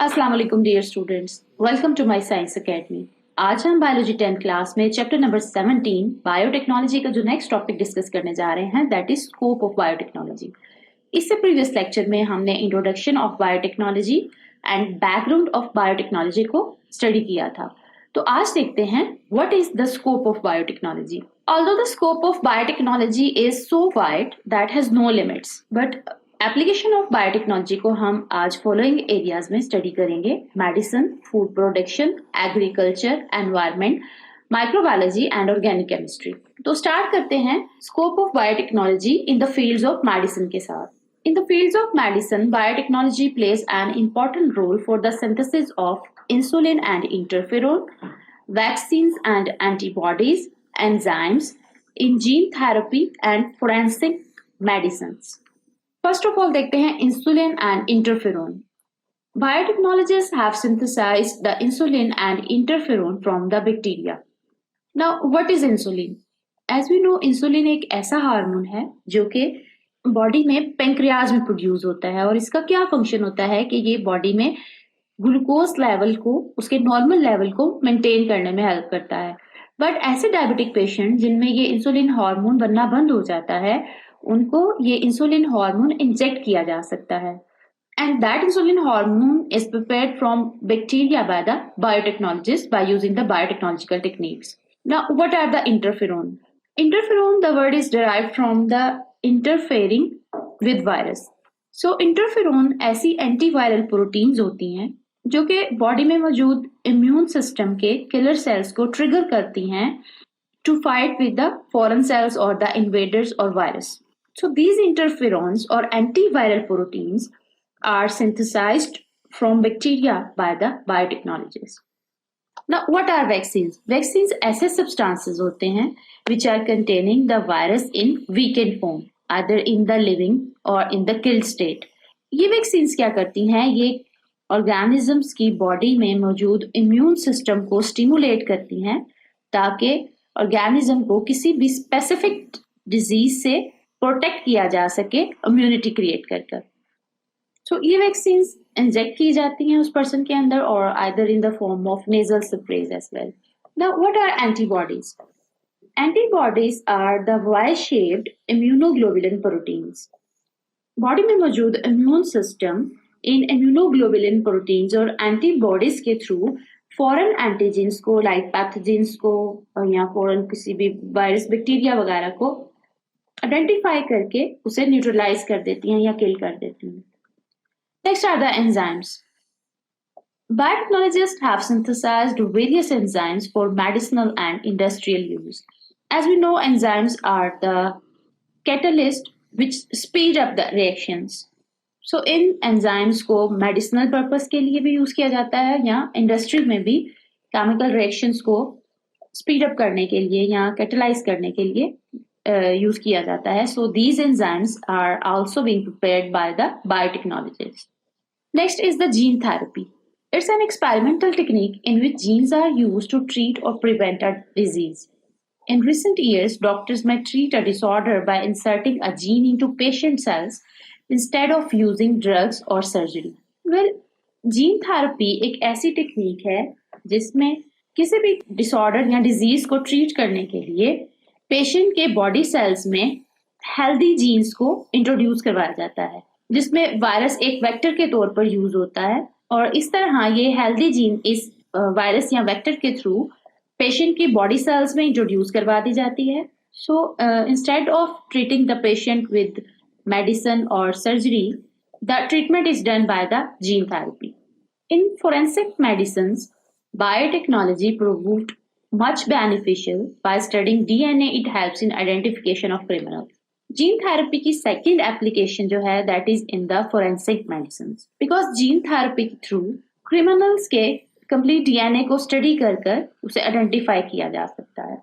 अस्सलाम वालेकुम dear students, welcome to my science academy. आज हम बायोलॉजी 10th क्लास में चैप्टर नंबर 17 बायोटेक्नोलॉजी का जो नेक्स्ट टॉपिक डिस्कस करने जा रहे हैं that is scope of biotechnology. इससे प्रीवियस लेक्चर में हमने introduction of biotechnology and background of biotechnology को स्टडी किया था। तो आज देखते हैं what is the scope of biotechnology. Although the scope of biotechnology is so wide that has no limits, but application of biotechnology को हम आज फॉलोइंग एरियाज में स्टडी करेंगे: medicine, food production, agriculture, environment, microbiology and organic chemistry. तो start करते हैं scope of biotechnology in the fields of medicine के साथ। In the fields of medicine, biotechnology plays an important role for the synthesis of insulin and interferon, vaccines and antibodies, enzymes in gene therapy and forensic medicines. First of all देखते हैं insulin and interferon. Biotechnologists have synthesized the insulin and interferon from the bacteria. Now, what is insulin? As we know, insulin एक ऐसा hormone है जो कि body में pancreas में produce होता है और इसका क्या फंक्शन होता है कि ये बॉडी में ग्लूकोज लेवल को, उसके नॉर्मल लेवल को मेंटेन करने में हेल्प करता है। बट ऐसे डायबिटिक पेशेंट जिनमें ये इंसुलिन हार्मोन बनना बंद हो जाता है, उनको ये इंसुलिन हार्मोन इंजेक्ट किया जा सकता है। And that insulin hormone is prepared from bacteria by the biotechnologists by using the biotechnological techniques. Now, what are the interferon? Interferon, the word is derived from the interfering with virus. So, interferon ऐसी antiviral proteins होती हैं जो कि body में मौजूद immune system के killer cells को trigger करती हैं to fight with the foreign cells or the invaders or virus. So these interferons or antiviral proteins are synthesized from bacteria by the biotechnologists. Now, what are vaccines? Vaccines ऐसे substances होते हैं which are containing the virus in weakened form, either in the living or in the killed state. ये vaccines क्या करती हैं? ये organisms की body में मौजूद immune system को stimulate करती हैं ताकि organism को किसी भी specific disease से प्रोटेक्ट किया जा सके, इम्यूनिटी क्रिएट कर कर। सो ये वैक्सीन इंजेक्ट की जाती हैं उस पर्सन के अंदर और either in the form of nasal sprays as well. Now what are antibodies? Antibodies are the Y shaped immunoglobulin proteins. Body में मौजूद इम्यून सिस्टम इन इम्यूनोग्लोबुलिन प्रोटीन्स और एंटीबॉडीज के थ्रू फॉरेन एंटीजेंस को, लाइक पैथोजेंस को या foreign किसी भी वायरस, बैक्टीरिया वगैरह को आइडेंटिफाई करके उसे न्यूट्रलाइज कर देती हैं या किल कर देती हैं। Next are the enzymes. Biotechnologists have synthesized various enzymes for medicinal and industrial use. As we know, enzymes are the catalyst which speed up the reactions. So in enzymes को medicinal purpose के लिए भी use किया जाता है या industry में भी chemical reactions को speed up करने के लिए या catalyze करने के लिए यूज किया जाता है। So these enzymes are also being prepared by the biotechnologists. Next is the gene therapy. It's an experimental technique in which genes are used to treat or prevent a disease. In recent years, doctors may treat a disorder by inserting a gene into patient cells instead of using drugs or surgery. Well, gene therapy एक ऐसी technique है जिसमें किसी भी disorder या disease को treat करने के लिए पेशेंट के बॉडी सेल्स में हेल्दी जीन्स को इंट्रोड्यूस करवाया जाता है, जिसमें वायरस एक वेक्टर के तौर पर यूज होता है और इस तरह ये हेल्दी जीन इस वायरस या वेक्टर के थ्रू पेशेंट की बॉडी सेल्स में इंट्रोड्यूस करवा दी जाती है। So instead of treating the patient with medicine और surgery, the treatment is done by the gene therapy. In forensic medicines, biotechnology proved much beneficial by studying DNA. It helps in identification of criminals. Gene therapy की second application जो है that is in the forensic medicines, because gene therapy के through criminals के complete DNA को study कर कर उसे identify किया जा सकता है।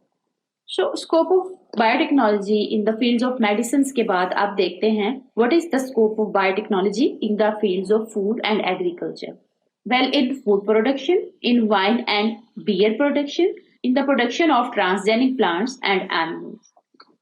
So scope of biotechnology in the fields of medicines के बाद आप देखते हैं what is the scope of biotechnology in the fields of food and agriculture. Well, in food production, in wine and beer production, in the production of transgenic plants and animals.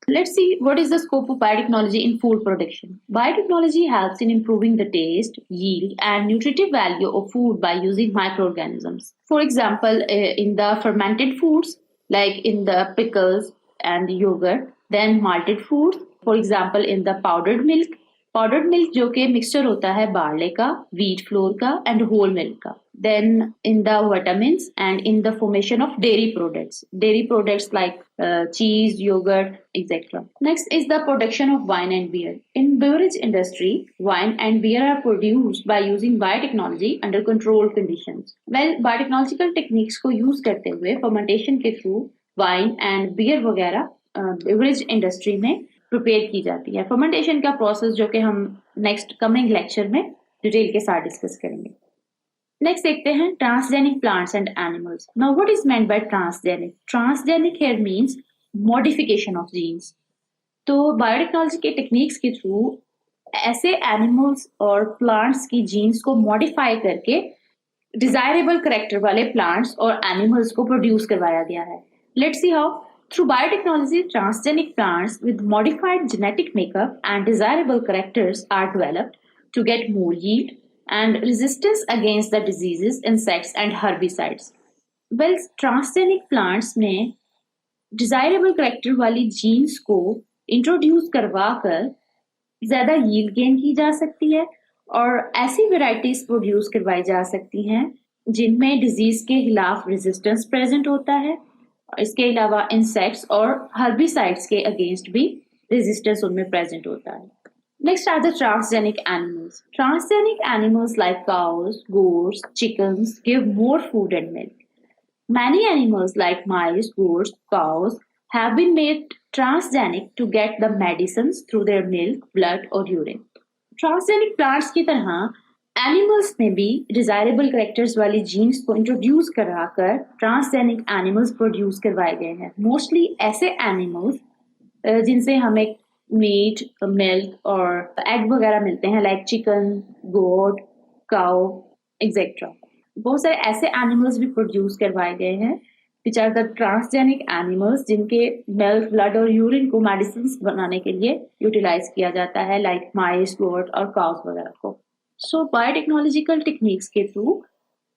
Let's see what is the scope of biotechnology in food production. Biotechnology helps in improving the taste, yield, and nutritive value of food by using microorganisms. For example, in the fermented foods, like in the pickles and yogurt, then malted foods, for example, in the powdered milk. Powdered milk जो कि mixture होता है barley का, wheat flour का and whole milk का. Then in the vitamins and in the formation of dairy products like cheese, yogurt, etc. Next is the production of wine and beer. In beverage industry, wine and beer are produced by using biotechnology under controlled conditions. Well, biotechnological techniques को use करते हुए fermentation के through wine and beer वगैरह beverage industry में prepare की जाती है. Fermentation का प्रोसेस जो कि हम नेक्स्ट कमिंग लेक्चर में डिटेल के साथ डिस्कस करेंगे. नेक्स्ट देखते हैं transgenic plants and animals. Now what is meant by transgenic? Transgenic here means modification of genes. तो बायोटेक्नोलॉजी के टेक्निक्स के थ्रू ऐसे एनिमल्स और प्लांट्स की जीन्स को मॉडिफाई करके डिजायरेबल करेक्टर वाले प्लांट्स और एनिमल्स को प्रोड्यूस करवाया गया है. Let's see how. Through biotechnology, transgenic plants with modified genetic makeup and desirable characters are developed to get more yield and resistance against the diseases, insects, and herbicides. Well, transgenic plants में desirable character वाली genes को introduce करवा कर ज़्यादा yield gain की जा सकती है और ऐसी varieties produce करवाई जा सकती हैं जिनमें disease के खिलाफ resistance present होता है. इसके अलावा इंसेक्ट्स और हर्बिसाइड्स के अगेंस्ट भी रेजिस्टेंस उनमें प्रेजेंट होता है. Next are the transgenic animals. Transgenic animals like cows, goats, chickens give more food and milk. Many animals like mice, goats, cows have been made transgenic to get the medicines through their milk, blood or urine. Transgenic plants की तरह animals में भी desirable characters वाली jeans को introduce कराकर transgenic animals produce करवाए गए हैं. मोस्टली ऐसे एनिमल्स जिनसे हमें मीट, मिल्क और एग वगैरह मिलते हैं, like chicken, goat, cow etcetera. बहुत सारे ऐसे एनिमल्स भी प्रोड्यूस करवाए गए हैं which are the transgenic animals जिनके मिल्क, ब्लड और यूरिन को मेडिसिन बनाने के लिए यूटिलाइज किया जाता है, लाइक माइस, गोट और काउस वगैरह को. सो बायोटेक्नोलॉजिकल टेक्निक्स के थ्रू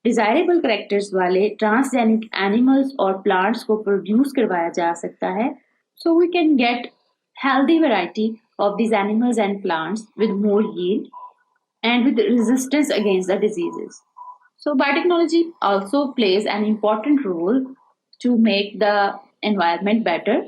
डिजायरेबल करेक्टर्स वाले ट्रांसजेनिक एनिमल्स और प्लांट्स को प्रोड्यूस करवाया जा सकता है. So we can get healthy variety of these animals and plants with more yield and with resistance against the diseases. So biotechnology also plays an important role to make the environment better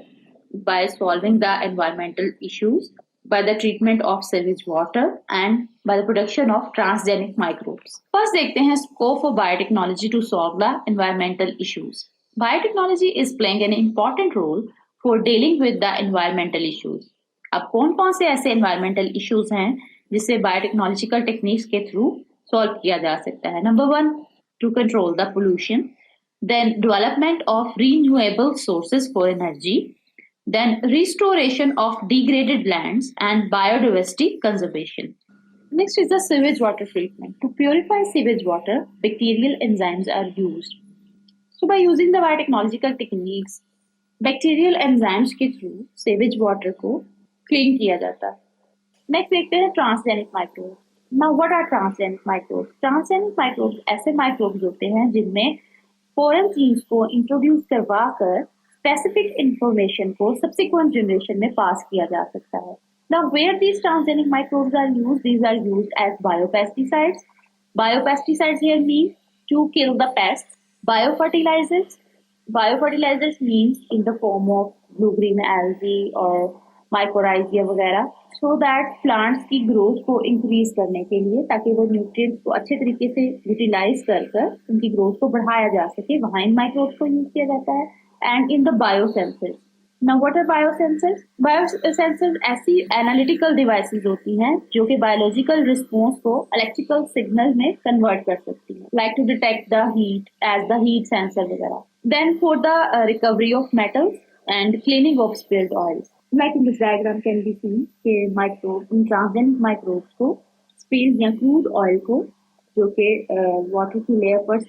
by solving the environmental issues, by the treatment of sewage water and by the production of transgenic microbes. First देखते हैं scope of biotechnology to solve the environmental issues. Biotechnology is playing an important role for dealing with the environmental issues. अब कौन-कौन से ऐसे environmental issues हैं जिसे biotechnological techniques के through solve किया जा सकता है? Number 1, to control the pollution. Then development of renewable sources for energy. Then restoration of degraded lands and biodiversity conservation. Next is the sewage water treatment. To purify sewage water, bacterial enzymes are used. So by using the biotechnological techniques, bacterial enzymes के through sewage water को clean किया जाता है. Next देखते हैं transgenic microbes. Now what are transgenic microbes? Transgenic microbes ऐसे microbes होते हैं जिनमें foreign genes को introduce करवा कर specific information को subsequent generation में pass किया जा सकता है. Now where these transgenic microbes are used? These are used as biopesticides. Biopesticides here mean to kill the pests. Biofertilizers. Biofertilizers means in the form of blue-green algae or mycorrhizae वगैरह, so that plants की growth को increase करने के लिए, ताकि वो nutrients को अच्छे तरीके से utilize कर उनकी growth को बढ़ाया जा सके, वहाँ इन microbes को use किया जाता है. And in the biosensors. Now what are biosensors? Biosensors ऐसी analytical devices होती हैं जो कि biological response को electrical signal में convert कर सकती हैं, like to detect the heat as the heat sensor वगैरह. Then for the recovery of metals and cleaning of spilled oils. Like in this diagram can be seen कि transgenic microbes को spilled या crude oil को जो कि water की layer पर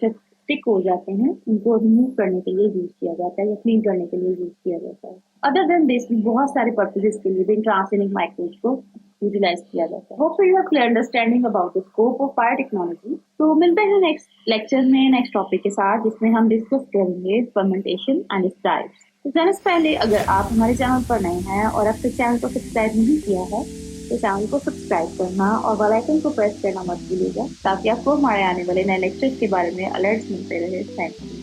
stick हो जाते हैं, उनको रिमूव करने के लिए यूज किया जाता है या क्लीन करने के लिए यूज किया जाता है. अदर देन दिस बहुत सारे पर्पजेस के लिए भी ट्रांसोनिक माइक्रोवेव को यूटिलाइज किया जाता है। Hope you have clear understanding about the scope of biotechnology. तो मिलते हैं नेक्स्ट लेक्चर में नेक्स्ट टॉपिक के साथ, जिसमें हम डिस्कस करेंगे फर्मेंटेशन एंड इट्स टाइप्स। तो जाने से पहले अगर आप हमारे चैनल पर नए हैं और अब तक चैनल को सब्सक्राइब नहीं किया है तो चैनल को सब्सक्राइब करना और बेल आइकन को प्रेस करना मत भूलिएगा, ताकि आपको हमारे आने वाले नए लेक्चर्स के बारे में अलर्ट्स मिलते रहे। Thank you.